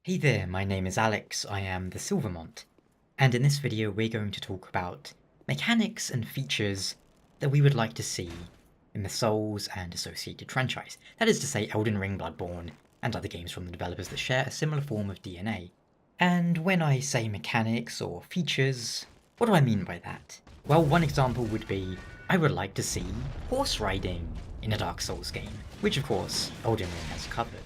Hey there, my name is Alex, I am the Silver Mont, and in this video we're going to talk about mechanics and features that we would like to see in the Souls and associated franchise. That is to say Elden Ring, Bloodborne, and other games from the developers that share a similar form of DNA. And when I say mechanics or features, what do I mean by that? Well, one example would be, I would like to see horse riding in a Dark Souls game, which of course Elden Ring has covered.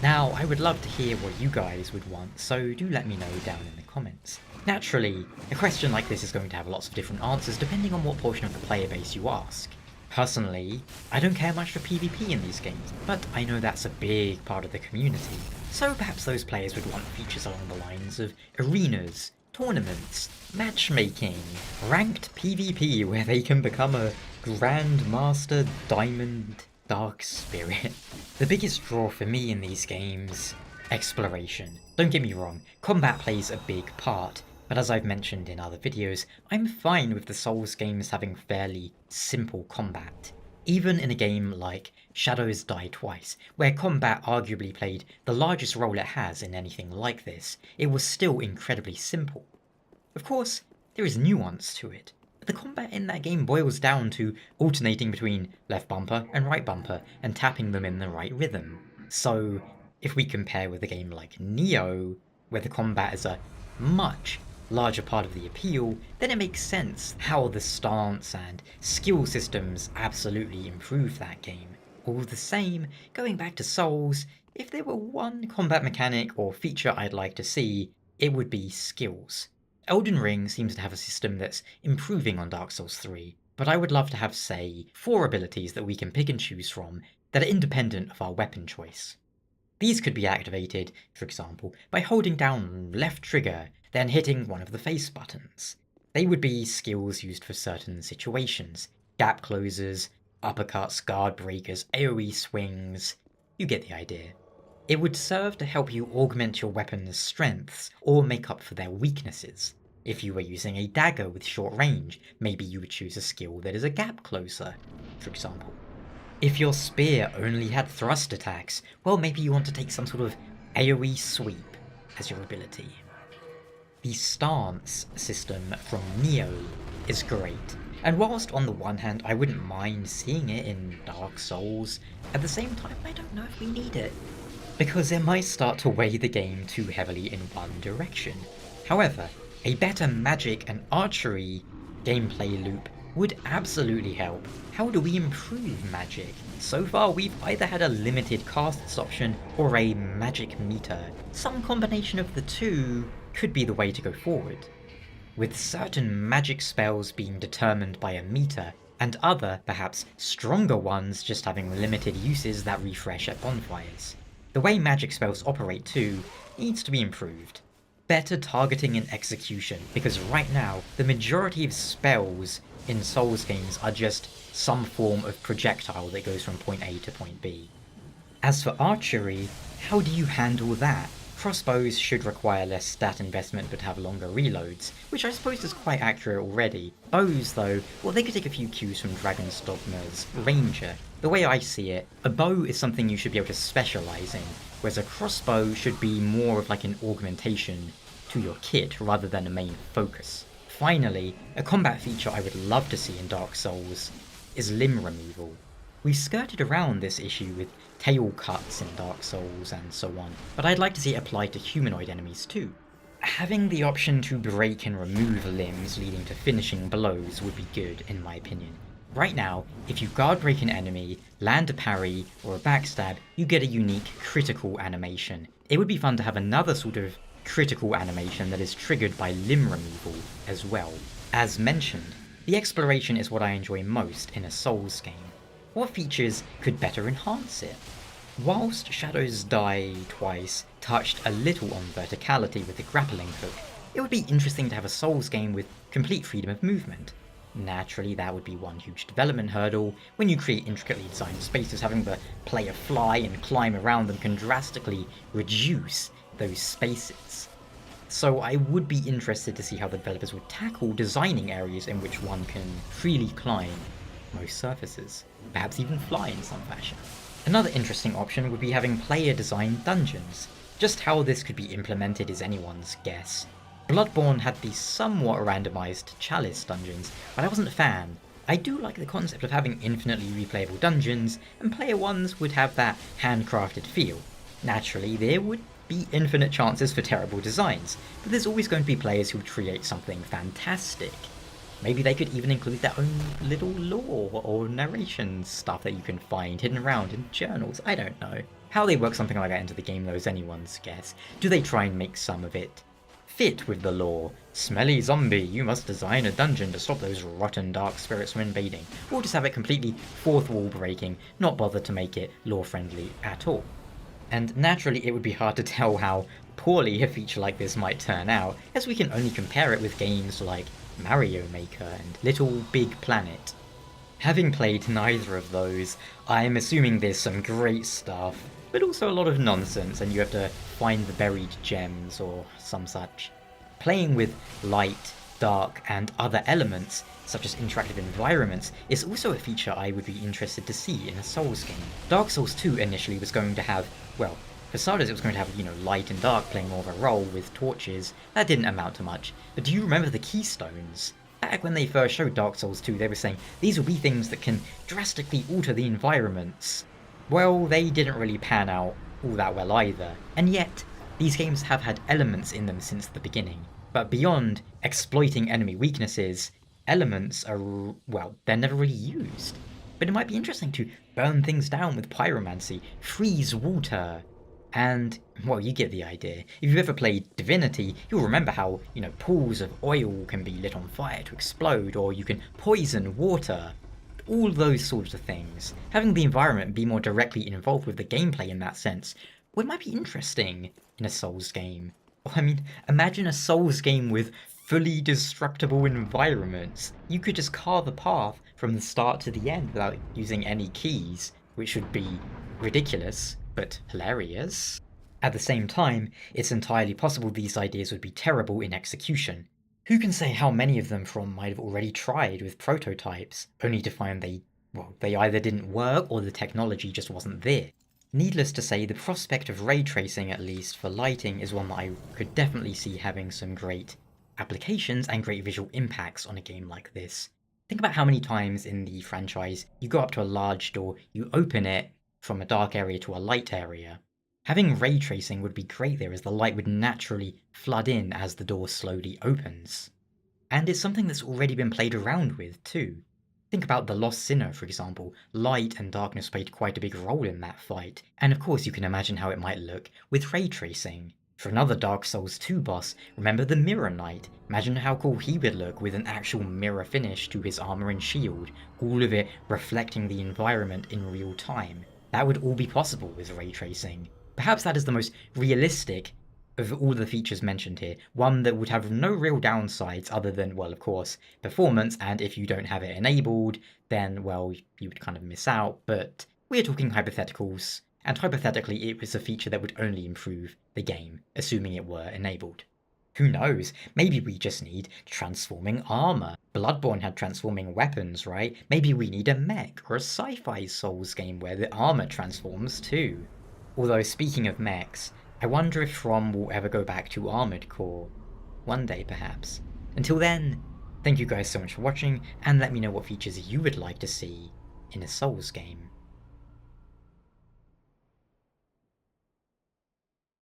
Now, I would love to hear what you guys would want, so do let me know down in the comments. Naturally, a question like this is going to have lots of different answers depending on what portion of the player base you ask. Personally, I don't care much for PvP in these games, but I know that's a big part of the community, so perhaps those players would want features along the lines of arenas, tournaments, matchmaking, ranked PvP where they can become a Grandmaster Diamond Dark Spirit. The biggest draw for me in these games, exploration. Don't get me wrong, combat plays a big part, but as I've mentioned in other videos, I'm fine with the Souls games having fairly simple combat. Even in a game like Shadows Die Twice, where combat arguably played the largest role it has in anything like this, it was still incredibly simple. Of course, there is nuance to it. The combat in that game boils down to alternating between left bumper and right bumper and tapping them in the right rhythm. So, if we compare with a game like Nioh, where the combat is a much larger part of the appeal, then it makes sense how the stance and skill systems absolutely improve that game. All the same, going back to Souls, if there were one combat mechanic or feature I'd like to see, it would be skills. Elden Ring seems to have a system that's improving on Dark Souls 3, but I would love to have, say, 4 abilities that we can pick and choose from that are independent of our weapon choice. These could be activated, for example, by holding down left trigger, then hitting one of the face buttons. They would be skills used for certain situations: gap closers, uppercuts, guard breakers, AoE swings. You get the idea. It would serve to help you augment your weapon's strengths or make up for their weaknesses. If you were using a dagger with short range, maybe you would choose a skill that is a gap closer, for example. If your spear only had thrust attacks, well, maybe you want to take some sort of AoE sweep as your ability. The stance system from Nioh is great, and whilst on the one hand I wouldn't mind seeing it in Dark Souls, at the same time I don't know if we need it, because it might start to weigh the game too heavily in one direction. However, a better magic and archery gameplay loop would absolutely help. How do we improve magic? So far we've either had a limited casts option or a magic meter. Some combination of the two could be the way to go forward, with certain magic spells being determined by a meter, and other, perhaps stronger ones just having limited uses that refresh at bonfires. The way magic spells operate too needs to be improved. Better targeting and execution, because right now the majority of spells in Souls games are just some form of projectile that goes from point A to point B. As for archery, how do you handle that? Crossbows should require less stat investment but have longer reloads, which I suppose is quite accurate already. Bows though, well, they could take a few cues from Dragon's Dogma's Ranger. The way I see it, a bow is something you should be able to specialise in, whereas a crossbow should be more of like an augmentation to your kit rather than a main focus. Finally, a combat feature I would love to see in Dark Souls is limb removal. We've skirted around this issue with tail cuts in Dark Souls and so on, but I'd like to see it applied to humanoid enemies too. Having the option to break and remove limbs leading to finishing blows would be good in my opinion. Right now, if you guard break an enemy, land a parry, or a backstab, you get a unique critical animation. It would be fun to have another sort of critical animation that is triggered by limb removal as well. As mentioned, the exploration is what I enjoy most in a Souls game. What features could better enhance it? Whilst Shadows Die Twice touched a little on verticality with the grappling hook, it would be interesting to have a Souls game with complete freedom of movement. Naturally, that would be one huge development hurdle. When you create intricately designed spaces, having the player fly and climb around them can drastically reduce those spaces. So I would be interested to see how the developers would tackle designing areas in which one can freely climb most surfaces, perhaps even fly in some fashion. Another interesting option would be having player-designed dungeons. Just how this could be implemented is anyone's guess. Bloodborne had these somewhat randomized chalice dungeons, but I wasn't a fan. I do like the concept of having infinitely replayable dungeons, and player ones would have that handcrafted feel. Naturally, there would be infinite chances for terrible designs, but there's always going to be players who would create something fantastic. Maybe they could even include their own little lore or narration stuff that you can find hidden around in journals, I don't know. How they work something like that into the game though is anyone's guess. Do they try and make some of it fit with the lore? Smelly zombie, you must design a dungeon to stop those rotten dark spirits from invading. Or just have it completely fourth wall breaking, not bother to make it lore friendly at all. And naturally it would be hard to tell how poorly a feature like this might turn out, as we can only compare it with games like Mario Maker and Little Big Planet. Having played neither of those, I'm assuming there's some great stuff, but also a lot of nonsense and you have to find the buried gems or some such. Playing with light, dark, and other elements, such as interactive environments, is also a feature I would be interested to see in a Souls game. Dark Souls 2 initially was going to have, well, for starters it was going to have, light and dark playing more of a role with torches. That didn't amount to much. But do you remember the keystones? Back when they first showed Dark Souls 2, they were saying these will be things that can drastically alter the environments. Well, they didn't really pan out all that well either. And yet, these games have had elements in them since the beginning. But beyond exploiting enemy weaknesses, elements are, well, they're never really used. But it might be interesting to burn things down with pyromancy, freeze water, and, well, you get the idea. If you've ever played Divinity, you'll remember how, pools of oil can be lit on fire to explode, or you can poison water. All those sorts of things. Having the environment be more directly involved with the gameplay in that sense, well, it might be interesting in a Souls game. I mean, imagine a Souls game with fully destructible environments. You could just carve a path from the start to the end without using any keys, which would be ridiculous, but hilarious. At the same time, it's entirely possible these ideas would be terrible in execution. Who can say how many of them from might have already tried with prototypes, only to find they either didn't work or the technology just wasn't there. Needless to say, the prospect of ray tracing, at least for lighting, is one that I could definitely see having some great applications and great visual impacts on a game like this. Think about how many times in the franchise you go up to a large door, you open it from a dark area to a light area. Having ray tracing would be great there, as the light would naturally flood in as the door slowly opens. And it's something that's already been played around with too. Think about The Lost Sinner, for example. Light and darkness played quite a big role in that fight, and of course you can imagine how it might look with ray tracing. For another Dark Souls 2 boss, remember the Mirror Knight? Imagine how cool he would look with an actual mirror finish to his armor and shield, all of it reflecting the environment in real time. That would all be possible with ray tracing. Perhaps that is the most realistic of all the features mentioned here, one that would have no real downsides other than, well, of course, performance, and if you don't have it enabled, then, well, you would kind of miss out, but we're talking hypotheticals, and hypothetically it was a feature that would only improve the game, assuming it were enabled. Who knows, maybe we just need transforming armor. Bloodborne had transforming weapons, right? Maybe we need a mech or a sci-fi Souls game where the armor transforms too. Although, speaking of mechs, I wonder if From will ever go back to Armored Core. One day, perhaps. Until then, thank you guys so much for watching, and let me know what features you would like to see in a Souls game.